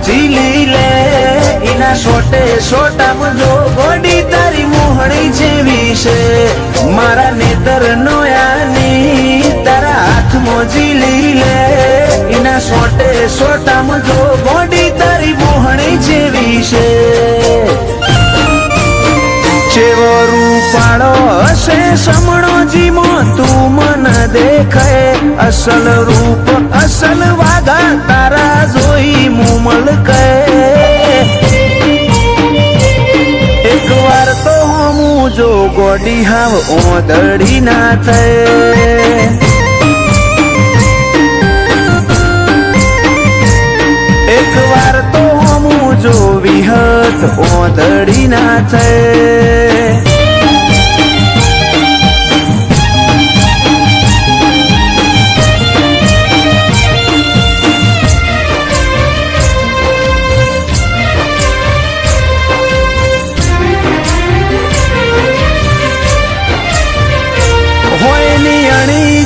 ઝીલી લે એના સોટે સોટામાં જો ગોડી તારી મોહણી જેવી છે મારા નેતર નોયાની તારા હાથમાં ઝીલી લે એના સોટે સોટામાં જો ગોડી તારી મોહણી જેવી છે ચેવો રૂપાળો હશે સમણો જીમો તું મન દેખાય અસલ રૂપ અસલ વાઘા તારા જોઈ મુમલ કહે એક વાર તો હું જો ગોડી હાવ ઓદડી ના થાય એક વાર તો હું જો વિહત ઓદડી ના થાય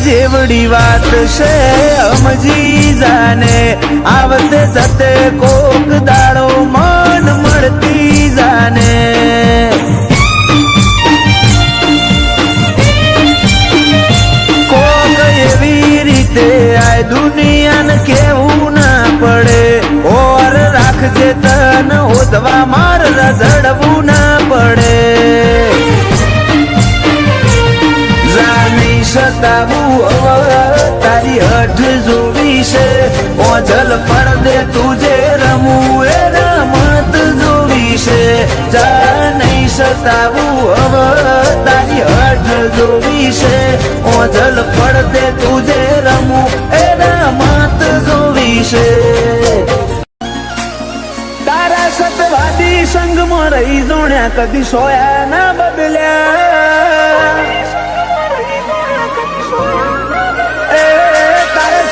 જેવડી વાત છે સમજી જાને આવતે જતે કોક દાડો મન મળતી જાને કોક એવી રીતે આ દુનિયાને કેવું ના પડે ઓર રાખજે તન ઓદવા માર રઝડવું ના પડે સતાવું તારી હઠ જોવી છે ઓજલ પડદે તુજે રમવું એ રમત જોવી છે જા નહીં સતાવું તારી હઠ જોવી છે ઓજલ પડદે તુજે રમવું એ રમત જોવી છે તારા સતવાદી સંગમાં રહી જોણ્યા કદી સોયા ના બદલ્યા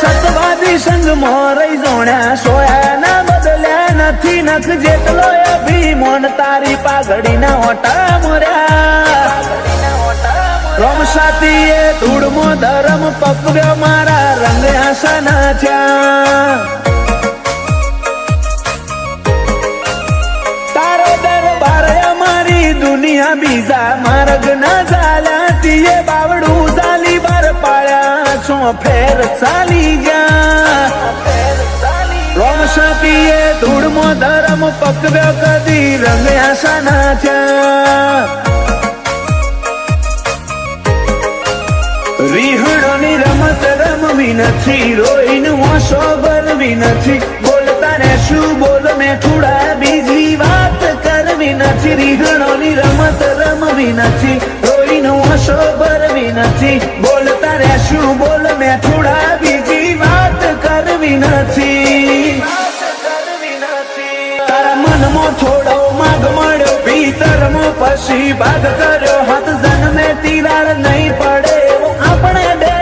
સતવાદી સંગમાં રહી જોણ્યા સોયા ના બદલ્યા નથી નખ જેટલો અભિમાન તારી પાઘડીના ઓટા મર્યા રમસાતીએ ધૂળમો ધરમ પકવ્યો મારા રંગ આસાના થયા તારો દરબાર અમારી દુનિયા બીજા માર્ગ ના ચાલ્યા તીએ બાવડું ચાલી બાર પાડ્યા છો ફેર ચાલી ગયા રોમસાપીએ ધૂળમો ધરમ પકવ્યો કદી રંગ આસાના થયા રીહણોની રમત રમવી નથી રોઈને ઓછો ભરવી નથી બોલતા ને શું બોલ મેઠુડા બીજી વાત કરવી નથી રીહણોની રમત રમવી નથી રોઈને ઓછો ભરવી નથી બોલતા રે શું બોલ મેઠુડા બીજી વાત કરવી નથી તારા મનમાં થોડો માગ મળ્યો ભીતરમાં પછી ભાગ કર્યો હાથ જન્મે તિરાડ નહીં પડે આપણે બે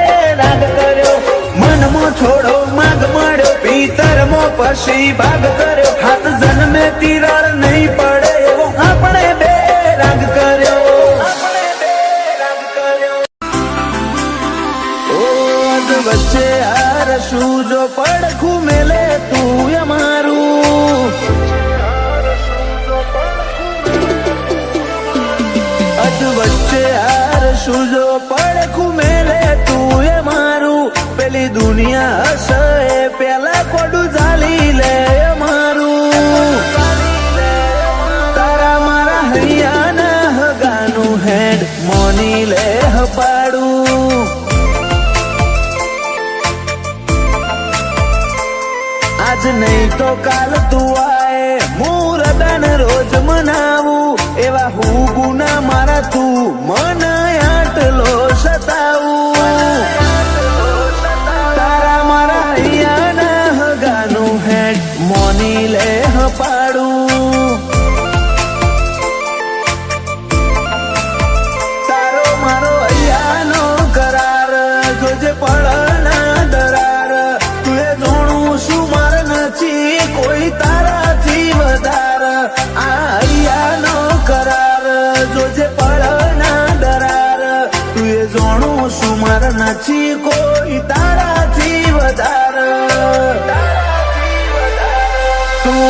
રાગ કર્યો મનમાં થોડો માગ મળ્યો ભીતરમાં પછી ભાગ કર્યો હાથ જન્મે તિરાડ નહીં પડે આપણે બે રાગ કર્યો વચ્ચે હાર શું જો પડખું મેલે તું અમારું અજ વચ્ચે હાર શું જો પડખું મેલે તું અમારું પેલી દુનિયા હશે પેલા કોડું ઝાલી લે અમારું તારા મારા હૈયાના હગાનું હેડ મોની લે હપાડું આજ નહીં તો કાલ તું આય મુરદાન રોજ મનાવું એવા હું ગુના મારા તું મન આટલો સતાવું તારા મારા હૈયાના હગાનું હેડ મોની લે હપાડું તારો મારો હૈયાનો કરાર જોજે પડના દરાર તું જોણું શું માર નથી કોઈ તારાથી વધાર આ હૈયાનો કરાર જોજે પડના દરાર તું જોણું શું માર નથી કોઈ તારાથી વધાર તું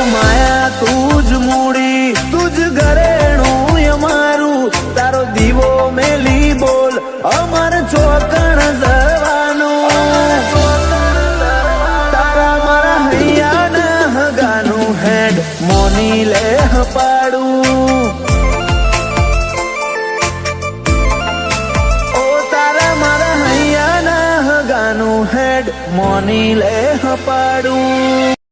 હપાડું. ઓ તારા મારા હૈયાના હગાનું હેડ મોની લે હપાડું.